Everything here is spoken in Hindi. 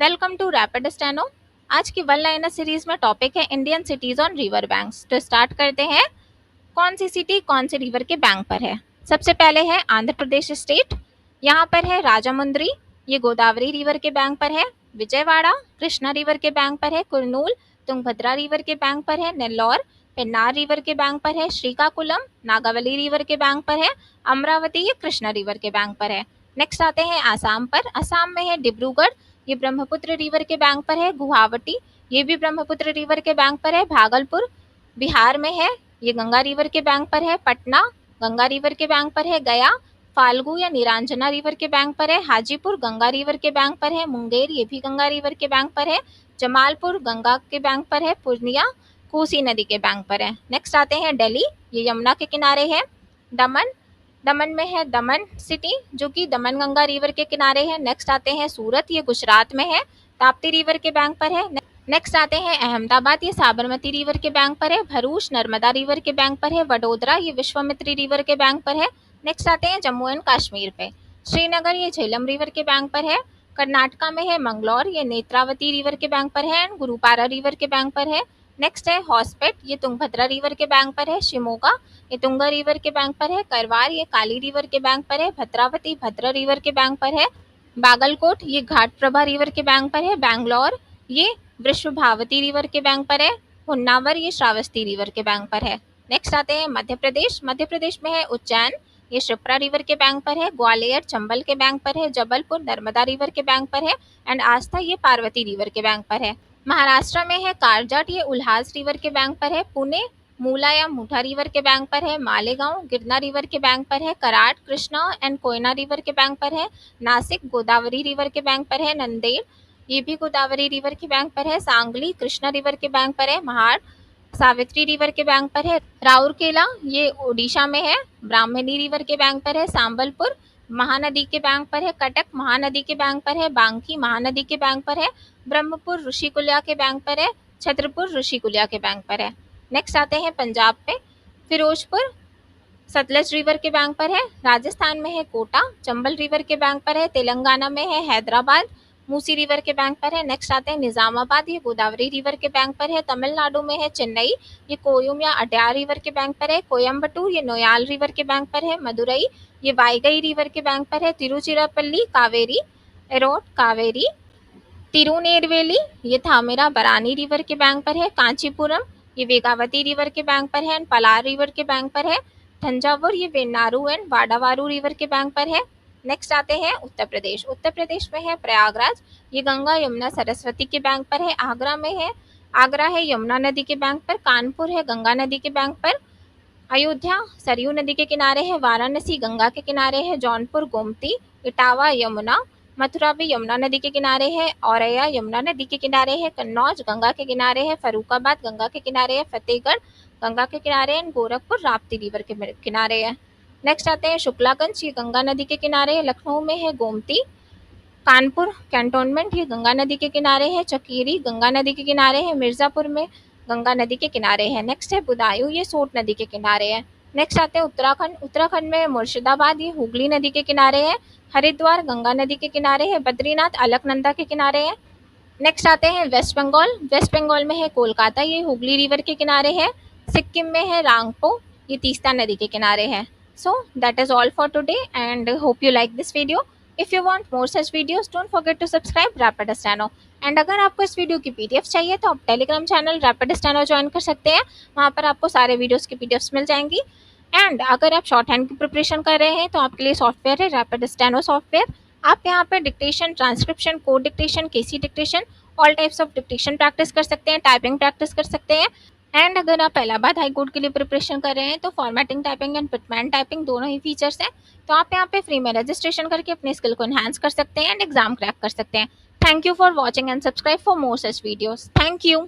Welcome to rapid steno. आज की वन लाइनर सीरीज में टॉपिक है Indian CTs on river banks. तो स्टार्ट करते हैं। कौन सी सिटी कौन से रिवर के बैंक पर है? सबसे पहले है आंध्र प्रदेश स्टेट। यहाँ पर है राजामुंद्री, ये गोदावरी रिवर के बैंक पर है। विजयवाड़ा कृष्णा रिवर के बैंक पर है। कुरनूल तुंगभद्रा रिवर के बैंक पर है। नेल्लौर पेन्नार रिवर के बैंक पर है। श्रीकाकुलम नागावली रिवर के बैंक पर है। अमरावती ये कृष्णा रिवर के बैंक पर है। नेक्स्ट आते हैं आसाम पर। आसाम में है डिब्रूगढ़, ये ब्रह्मपुत्र रिवर के बैंक पर है। गुवाहाटी ये भी ब्रह्मपुत्र रिवर के बैंक पर है। भागलपुर बिहार में है, ये गंगा रिवर के बैंक पर है। पटना गंगा रिवर के बैंक पर है। गया फाल्गु या निरंजना रिवर के बैंक पर है। हाजीपुर गंगा रिवर के बैंक पर है। मुंगेर ये भी गंगा रिवर के बैंक पर है। जमालपुर गंगा के बैंक पर है। पूर्णिया कोसी नदी के बैंक पर है। नेक्स्ट आते हैं दिल्ली, ये यमुना के किनारे है। दमन में है दमन सिटी, जो कि दमन गंगा रिवर के किनारे है। नेक्स्ट आते हैं सूरत, ये गुजरात में है, ताप्ती रिवर के बैंक पर है। नेक्स्ट आते हैं अहमदाबाद, ये साबरमती रिवर के बैंक पर है। भरूच नर्मदा रिवर के बैंक पर है। वडोदरा ये विश्वामित्री रिवर के बैंक पर है। नेक्स्ट आते हैं जम्मू एंड कश्मीर पे। श्रीनगर ये झेलम रिवर के बैंक पर है। कर्नाटका में है मंगलौर, ये नेत्रावती रिवर के बैंक पर है। एंड गुरुपारा रिवर के बैंक पर है। नेक्स्ट है हॉस्पेट, ये तुंगभद्रा रिवर के बैंक पर है। शिमोगा ये तुंगा रिवर के बैंक पर है। करवार ये काली रिवर के बैंक पर है। भद्रावती भद्रा रिवर के बैंक पर है। बागलकोट ये घाट प्रभा रिवर के बैंक पर है। बैंगलोर ये वृषभावती रिवर के बैंक पर है। हुन्नावर ये श्रावस्ती रिवर के बैंक पर है। नेक्स्ट आते हैं मध्य प्रदेश में है उज्जैन, ये शिप्रा रिवर के बैंक पर है। ग्वालियर चंबल के बैंक पर है। जबलपुर नर्मदा रिवर के बैंक पर है। एंड आस्था ये पार्वती रिवर के बैंक पर है। महाराष्ट्र में है कारजाट, ये उल्हास रिवर के बैंक पर है। पुणे मूला या मुठा रिवर के बैंक पर है। मालेगांव गिरना रिवर के बैंक पर है। कराट कृष्णा एंड कोयना रिवर के बैंक पर है। नासिक गोदावरी रिवर के बैंक पर है। नंदेड़ ये भी गोदावरी रिवर के बैंक पर है। सांगली कृष्णा रिवर के बैंक पर है। महाड़ सावित्री रिवर के बैंक पर है। राउरकेला ये ओडिशा में है, ब्राह्मणी रिवर के बैंक पर है। सांबलपुर महानदी के बैंक पर है। कटक महानदी के बैंक पर है। बांकी महानदी के बैंक पर है। ब्रह्मपुर ऋषिकुल्या के बैंक पर है। छतरपुर ऋषिकुल्या के बैंक पर है। नेक्स्ट आते हैं पंजाब पे। फिरोजपुर सतलज रिवर के बैंक पर है। राजस्थान में है कोटा, चंबल रिवर के बैंक पर है। तेलंगाना में है हैदराबाद, मूसी रिवर के बैंक पर है। नेक्स्ट आते हैं निजामाबाद, ये गोदावरी रिवर के बैंक पर है। तमिलनाडु में है चेन्नई, ये कोयम या अड्यार रिवर के बैंक पर है। कोयम्बटूर ये नोयाल रिवर के बैंक पर है। मदुरई ये वाईगई रिवर के बैंक पर है। तिरुचिरापल्ली कावेरी एरोट कावेरी। तिरुनेलवेली ये थामेरा बरानी रिवर के बैंक पर है। कांचीपुरम ये वेगावती रिवर के बैंक पर है। एंड पलार रिवर के बैंक पर है। थंजावुर ये वेन्नारू एंड वाडावारू रिवर के बैंक पर है। नेक्स्ट आते हैं उत्तर प्रदेश में है प्रयागराज, ये गंगा यमुना सरस्वती के बैंक पर है। आगरा है यमुना नदी के बैंक पर। कानपुर है गंगा नदी के बैंक पर। अयोध्या सरयू नदी के किनारे है। वाराणसी गंगा के किनारे है। जौनपुर गोमती। इटावा यमुना। मथुरा भी यमुना नदी के किनारे है। औरैया यमुना नदी के किनारे है। कन्नौज गंगा के किनारे है। फर्रुखाबाद गंगा के किनारे है। फतेहगढ़ गंगा के किनारे है। गोरखपुर राप्ती रिवर के किनारे है। नेक्स्ट आते हैं शुक्लागंज, ये गंगा नदी के किनारे है। लखनऊ में है गोमती। कानपुर कैंटोनमेंट ये गंगा नदी के किनारे है। चकेरी गंगा नदी के किनारे है। मिर्जापुर में गंगा नदी के किनारे है। नेक्स्ट है बुदायूं, ये सोट नदी के किनारे है। नेक्स्ट आते हैं उत्तराखंड में मुर्शिदाबाद, ये हुगली नदी के किनारे है। हरिद्वार गंगा नदी के किनारे है। बद्रीनाथ अलकनंदा के किनारे है। नेक्स्ट आते हैं वेस्ट बंगाल में है कोलकाता, ये हुगली रिवर के किनारे है। सिक्किम में है रांगपो, ये तीस्ता नदी के किनारे है। So that is all for today and hope you like this video. If you want more such videos, don't forget to subscribe Rapid Steno. And अगर आपको इस वीडियो की पीडीएफ चाहिए तो आप Telegram channel rapid steno join कर सकते हैं, वहाँ पर आपको सारे वीडियोस की पीडीएफ्स मिल जाएंगी। एंड अगर आप शॉर्ट हैंड की प्रिपरेशन कर रहे हैं तो आपके लिए सॉफ्टवेयर है रैपिड स्टेनो सॉफ्टवेयर। आप यहाँ पे dictation, transcription, code dictation, KC dictation, all types of dictation practice कर सकते हैं, टाइपिंग प्रैक्टिस कर सकते हैं। एंड अगर आप इलाहाबाद हाई कोर्ट के लिए प्रिपरेशन कर रहे हैं तो formatting typing and Pitman typing दोनों ही फीचर्स हैं, तो आप यहाँ पे फ्री में रजिस्ट्रेशन करके अपने स्किल को एनहांस कर सकते हैं एंड एग्जाम क्रैक कर सकते हैं। Thank you for watching and subscribe for more such videos. Thank you.